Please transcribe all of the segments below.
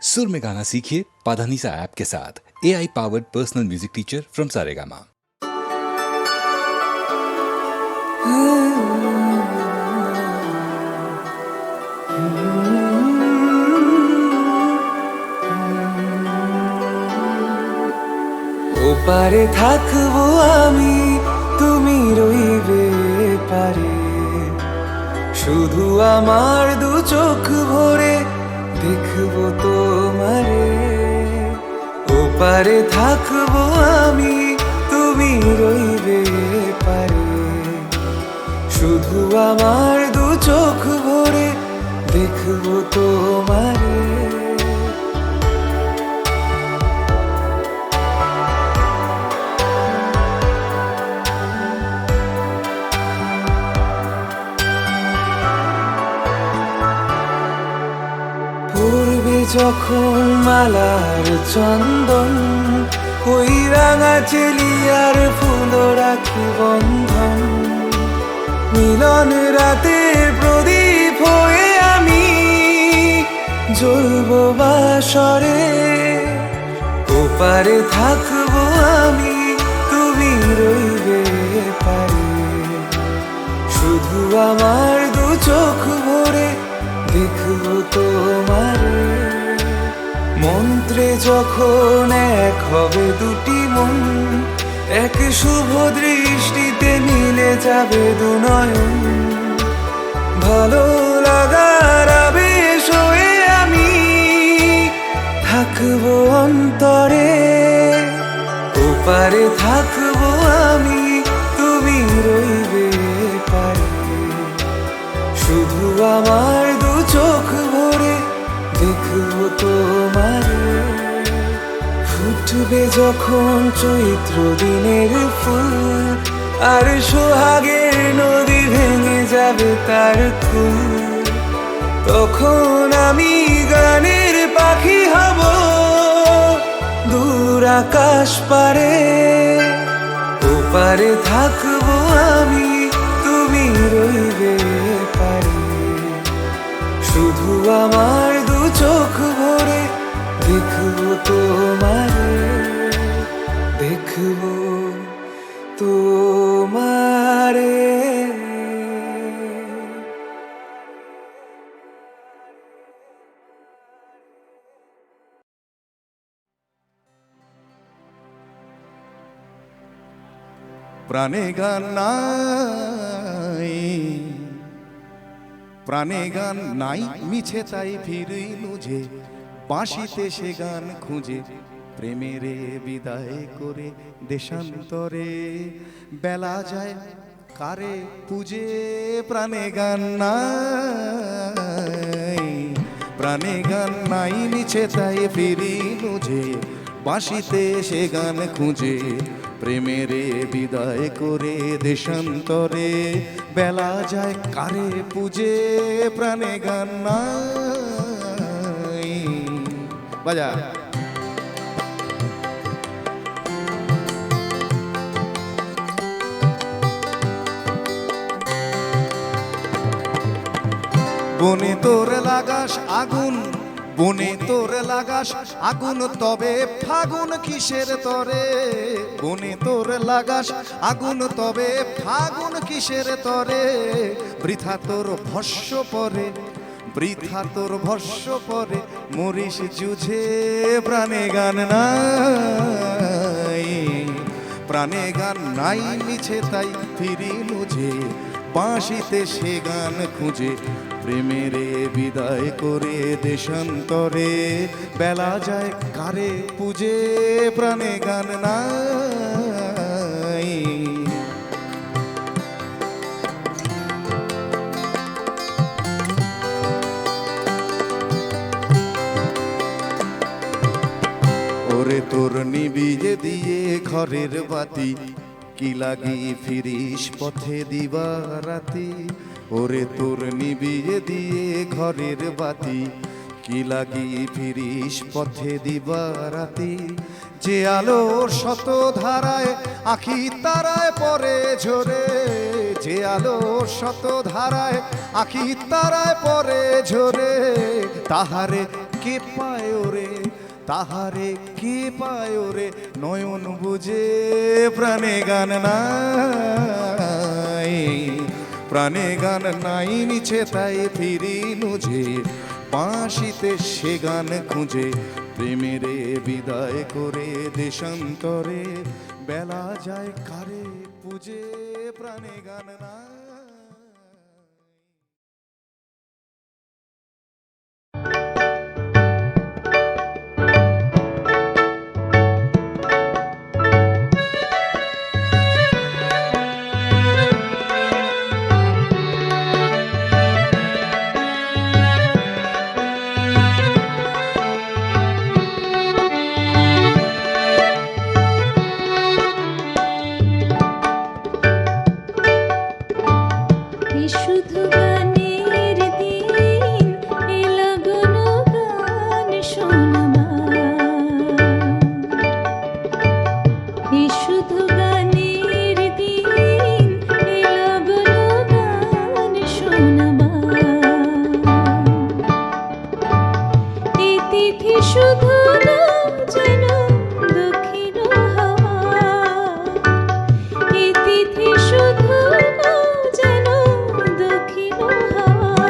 सुर में गाना सीखिए पाधानीसा ऐप के साथ। AI powered personal music teacher from Saregama. ওপারে থাকবো আমি, তুমি রইবে পারে, শুধু আমার দু চোখ ভরে দেখবো তোমারে। ওপারে থাকবো আমি, তুমি রইবে পারে, শুধু আমার দু চোখ ভরে দেখবো তোমারে। পূর্বে যখন মালার চন্দন, ওই রাঙা চেলিয়ার ফুল রাখি বন্ধন, মিলন রাতের প্রদীপ হয়ে আমি জ্বলবো বাসরে। ওপারে থাকবো আমি, তুমি রইবে পারে, শুধু আমার দু চোখ ভরে দেখবো তোমারে। মন্ত্রে যখন এক হবে দুটি মন, এক শুভ দৃষ্টিতে মিলে যাবে দু নয়ন, ভালো লাগার আবেশ হয়ে আমি থাকবো অন্তরে। ওপারে থাকবো আমি, তুমি রইবে পারে, শুধু আমার দু চোখ ভরে দেখবো তোমারে। ফুটবে যখন চৈত্র দিনের ফুল, আর সোহাগের নদী ভেঙে যাবে তার কুল, তখন আমি গানের পাখি হব দূর আকাশ পারে। ওপারে থাকবো আমি, তুমি রইবে পারে, শুধু আমার দু চোখ ভরে দেখবো তোমারে, দেখবো তোমারে। প্রাণে গান নাই, প্রাণে গান নাই মিছে তাই ফিরি লুঝে, বাঁশিতে সে গান খুঁজে প্রেমেরে বিদায় করে দেশান্তরে। বেলা যায় কারে পুজে, প্রাণে গান নাই, প্রাণে গান নাই মিছে তাই ফিরি লুঝে, বাঁশিতে সে গান খুঁজে প্রেমেরে বিদায় করে দেশান্তরে। বেলা যায় কারে পুজে, প্রাণে গান নাই। বাজা বনে তোর লাগাস আগুন, বনে তোর লাগাস আগুন, তবে ফাগুন কিসের তরে। বনে তোর লাগাস আগুন, তবে ফাগুন কিসের তরে। বৃথা তোর ভস্য পরে, বৃথা তোর ভস্য পরে, মরিস যুঝে প্রাণে গান নাই, প্রাণে গান নাই মিছে তাই ফিরি লুঝে, বাঁশিতে সে গান খুঁজে প্রেমেরে বিদায় করে দেশান্তরে। বেলা যায় কারে পুজে, প্রাণে গান নাই। ওরে তোর নিবিয়ে দিয়ে ঘরের বাতি, কি লাগি ফিরিস পথে দিবারাতি। ওরে তোর নিবিয়ে দিয়ে ঘরের বাতি, কি লাগি ফিরিস পথে দিবারাতি। যে আলোর শত ধারায় আখি তারায় পরে ঝরে, যে আলোর শত ধারায় আখি তারায় পরে ঝরে, তাহারে কে পায় রে তাহারে কে পায় রে নয়ন বুঝে প্রাণে গান নাই প্রাণে গান নাই নিচে তাই ফিরি নুঝে বাঁশিতে সে গান খুঁজে প্রেমেরে বিদায় করে দেশান্তরে বেলা যায় কারে পুজে প্রাণে গান না শুধু গানের দিন এলো গুনো গান শোনাবার শুধু গানের দিন এলো গুনো গান শোনাবার এই তিথি শুধু না যেন দক্ষিণ হাওয়া এই তিথি শুধু না যেন দক্ষিণ হাওয়া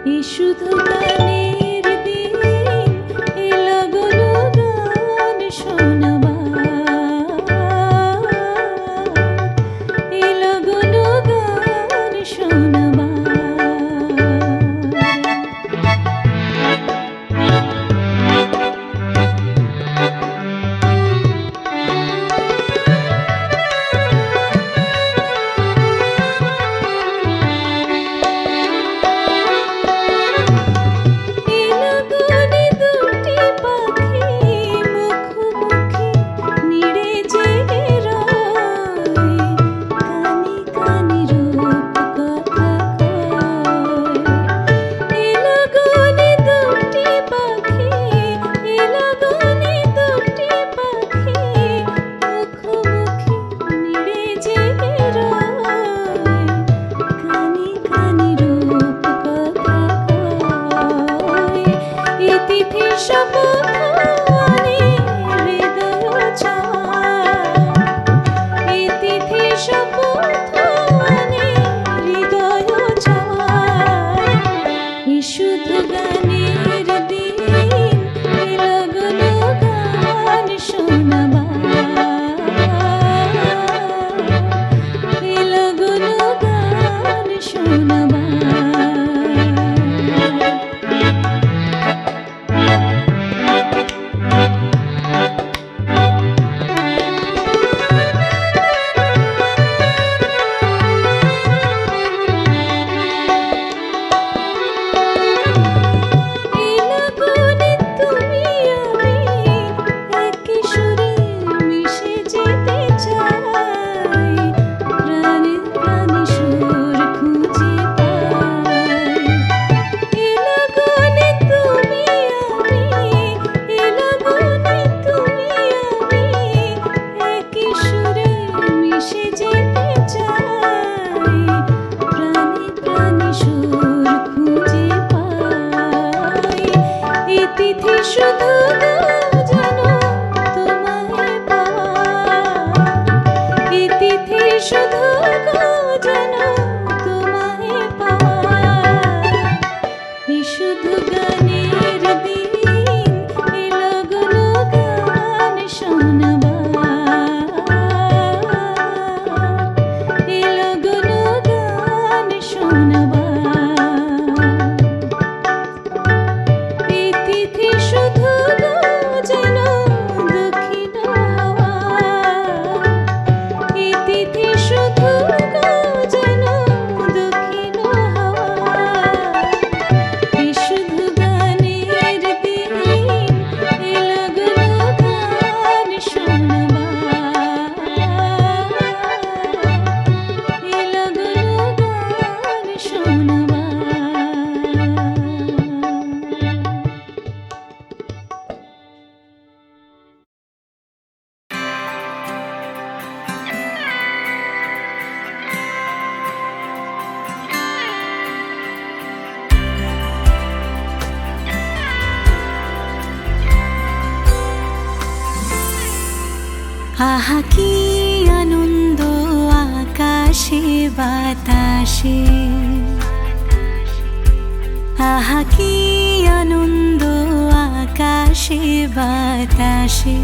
এই শুধু গানের দিন এলো গুনো গান শোনাবার এলো গুনো গান শোনাবার এলাগনে দুটি পাখি মুখোমুখি নিড়ে জেগে রয় কানে কানে রূপ কথা কয় এলাগনে দুটি পাখি এলাগনে দুটি পাখি মুখোমুখি নিড়ে জেগে রয় কানে কানে রূপ কথা কয় এই তিথি শপথ আনে হৃদয় চায় এই তিথি শপথ আনে হৃদয় চায় এই শুধু গানের দিন এলো গুনো গান শোনাবার এলো গুনো গান শোনাবার এলাগনে তুমি আমি একই সুরে মিশে যেতে চাই প্রাণে প্রাণে সুর খুঁজে পাই এলাগনে তুমি আমি এলাগনে তুমি আমি একই সুরে মিশে যেতে চাই প্রাণে প্রাণে সুর খুঁজে পাই এই তিথি শুধু যেন তোমায় পাওয়া এই তিথি শুধু যেন তোমায় পাওয়া এই শুধু গানের দিন এলো গুনো গান শোনাবার এলো গুনো গান শোনাবার এই তিথি শুধু আহা কি আনন্দ আকাশে বাতাসে, আহা কি আনন্দ আকাশে বাতাসে।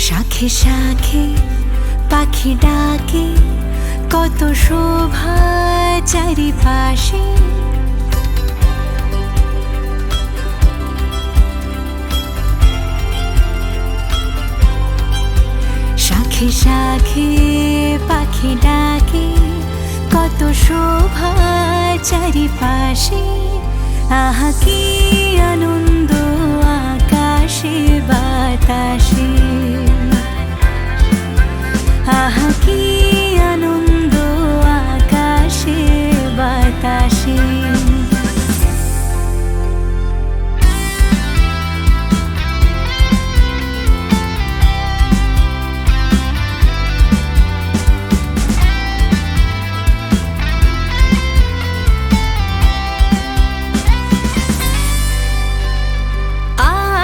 শাখে শাখে পাখি ডাকে, কত শোভা চারিপাশে। শাখে শাখে পাখি ডাকে, কত শোভা চারিপাশে। আহা কি আনন্দ আকাশে বাতাসে, আহা কি আনন্দ আকাশে বাতাসে।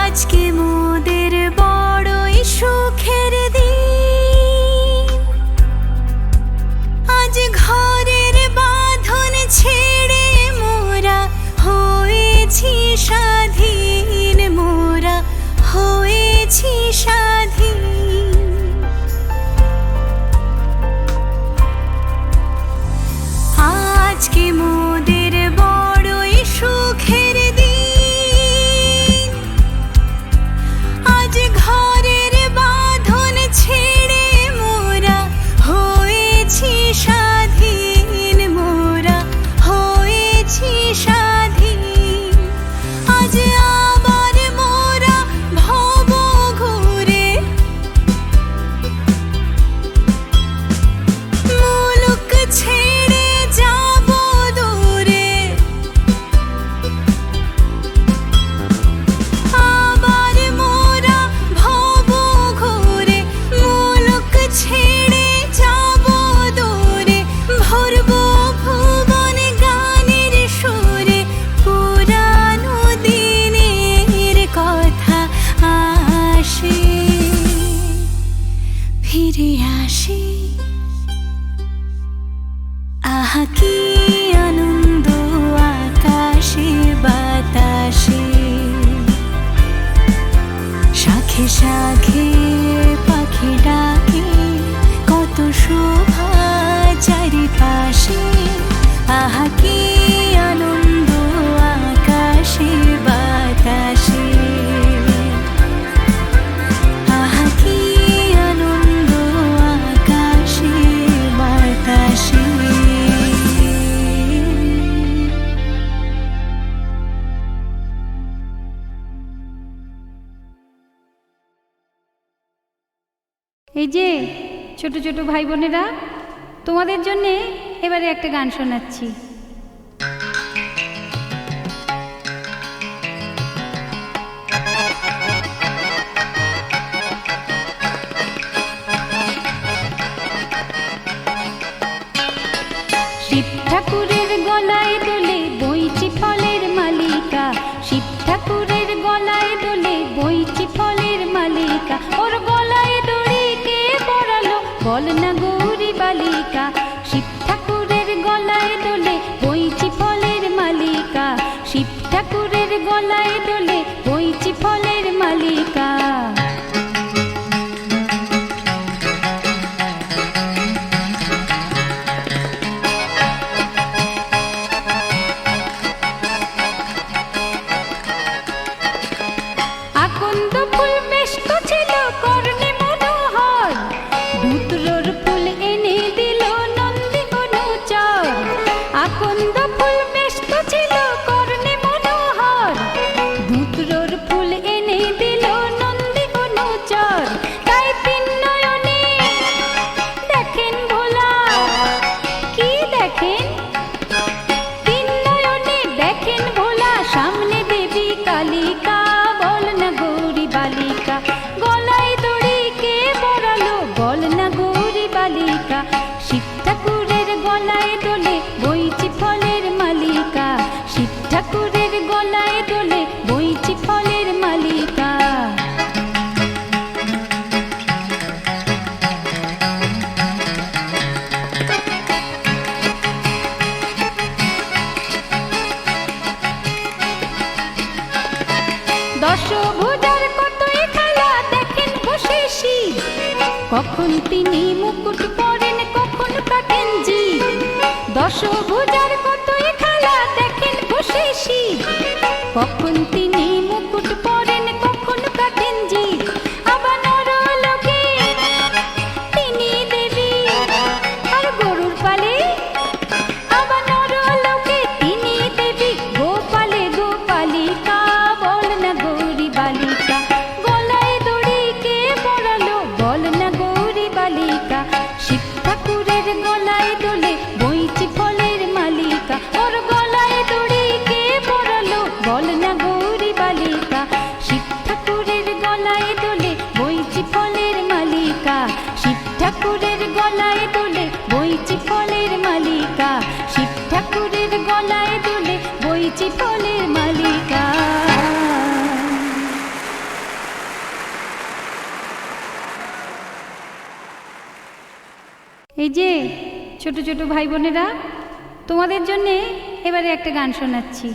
আজকে মোদের বড়ই সুখের দিন, আজ ঘরের বাঁধন ছেড়ে মোরা হয়েছি স্বাধীন, মোরা হয়েছি স্বাধীন। আজকে মোদের বড়ই সুখের দিন, আজ ঘরের বাঁধন ছেড়ে মোরা হয়েছি স্বাধীন, মোরা হয়েছি স্বাধীন। আজ আবার মোরা ভব ঘুরে মুলুক ছেড়ে যাব দূরে। আবার মোরা ভব ঘুরে মুলুক ছেড়ে যাব দূরে। ভরব ভুবন গানের সুরে, পুরানো দিনের কথা আসে ফিরে আসে। আহা কি আনন্দ আকাশে বাতাসে, শাখে শাখে পাখি ডাকে, কত শোভা চারিপাশে। আহা কি আনন্দ আকাশে বাতাসে, আহা কি আনন্দ আকাশে বাতাসে। এই যে ছোট ছোট ভাই বোনেরা, তোমাদের জন্যে এবারে একটা গান শোনাচ্ছি। শিব ঠাকুরের গলায় দোলে বইচি ফলের মালিকা, শিব ঠাকুরের গলায় দোলে বইচি ফলের মালিকা। ওর গলায় দড়ি কে পরালো বল না গৌরী বালিকা। শিব ঠাকুরের গলায় দোলে বইচি ফলের মালিকা, শিব ঠাকুরের গলায় দোলে বইচি ফলের মালিকা। আকন্দ ফুল বেশ তো ছিল কর্ণে মনোহর, ধুতরোর ফুল এনে দিল নন্দী অনুচর। আকন্দ ফুল বেশ তো ছিল কর্ণে মনোহর, ধুতরোর ফুল এনে দশভুজার কতই খেলা দেখেন বসে শিব, কখন তিনি মুকুট পরেন কখন কাটেন জিভ। দশভুজার কতই খেলা দেখেন বসে শিব, কখন তিনি মুকুট পরেন কখন কাটেন জিভ। আবার নরলোকে তিনি দেবী আর গরুর পালে, আবার নরলোকে তিনি দেবী গোপালে গোপালিকা। বল না গৌরী বালিকা, গলায় দড়ি কে পরালো, বল না গৌরী বালিকা। শিব ঠাকুরের গলায় দোলে বইচি ফলের মালিকা, ওর গলায় দড়ি কে পরালো, বল না গৌরী বালিকা। শিব ঠাকুরের গলায় দোলে বইচি ফলের মালিকা, শিব ঠাকুরের গলায় দোলে বইচি ফলের মালিকা, শিব ঠাকুরের গলায় দোলে বইচি ফলের মালিকা। এই যে ছোট ছোট ভাই বোনেরা, তোমাদের জন্য এবারে একটা গান শোনাচ্ছি।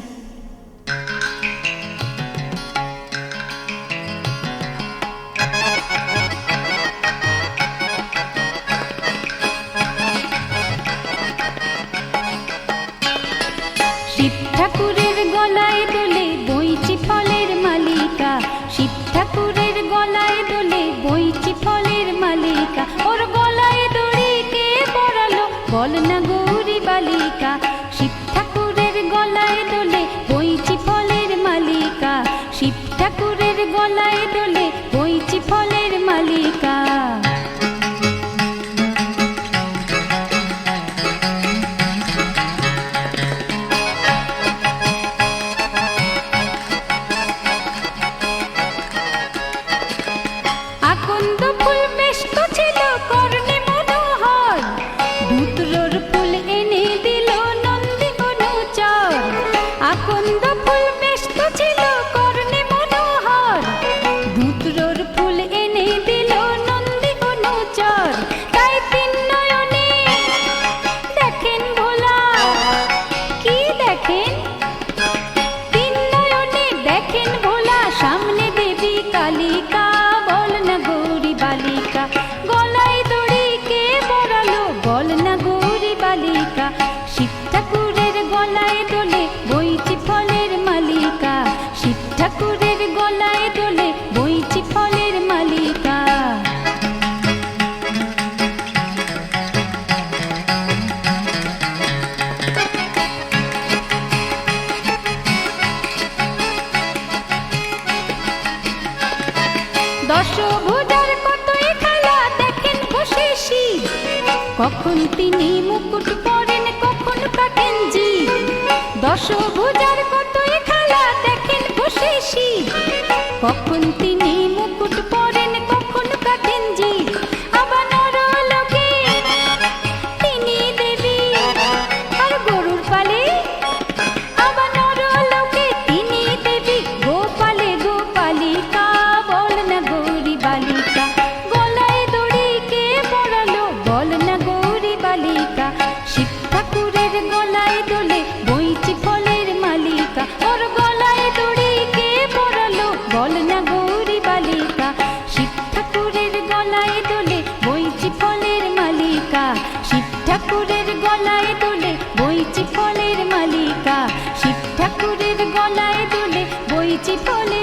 শিব ঠাকুরের গলায় দোলে বইচি ফলের মালিকা, শিব ঠাকুরের গলায় দোলে বইচি ফলের মালিকা। ওর গলায় দড়ি কে পরালো, বল না গৌরী বালিকা। শিব ঠাকুরের গলায় দোলে বইচি ফলের মালিকা, শিব ঠাকুরের গলায় দোলে বইচি ফলের মালিকা। আকন্দ ফুল বেশ তো ছিল কর্ণে মনোহর, ধুতরোর ফুল এনে দিল নন্দী অনুচর। আকন্দ ফুল বেশ তো ছিল কর্ণে মনোহর, ধুতরোর ফুল এনে দিল নন্দী অনুচর। তাই তিন নয়নে দেখেন ভোলা, কি দেখেন? তিন নয়নে দেখেন ভোলা, সামনে দেবী কালিকা। বল না গৌরী বালিকা, গলায় দড়ি কে পরালো, বল না গৌরী বালিকা। শিব ঠাকুরের গলায় দোলে বইচি ফলের মালিকা, শিব ঠাকুরের গলায় দোলে বইচি ফলের মালিকা। দশভুজার কতই খেলা দেখেন বসে শিব, কখন তিনি মুকুট পরেন কখন কাটেন জিভ। দশভুজার কতই খেলা দেখেন বসে শিব, কখন তিনি মুকুট পরেন কখন কাটেন জিভ। আবার নরলোকে তিনি দেবী আর গরুর পালে, আবার নরলোকে তিনি দেবী গোপালে গোপালিকা। বল না গৌরী বালিকা, গলায় দড়ি কে পরালো, বল না গৌরী বালিকা। শিব ঠাকুরের গলায় দোলে বইচি ফলের মালিকা, ওর গলায় দড়ি কে পরালো, বল না গৌরী বালিকা। শিব ঠাকুরের গলায় দোলে বইচি ফলের মালিকা, শিব ঠাকুরের গলায় দোলে বইচি ফলের মালিকা, শিব ঠাকুরের গলায় দোলে বইচি ফলের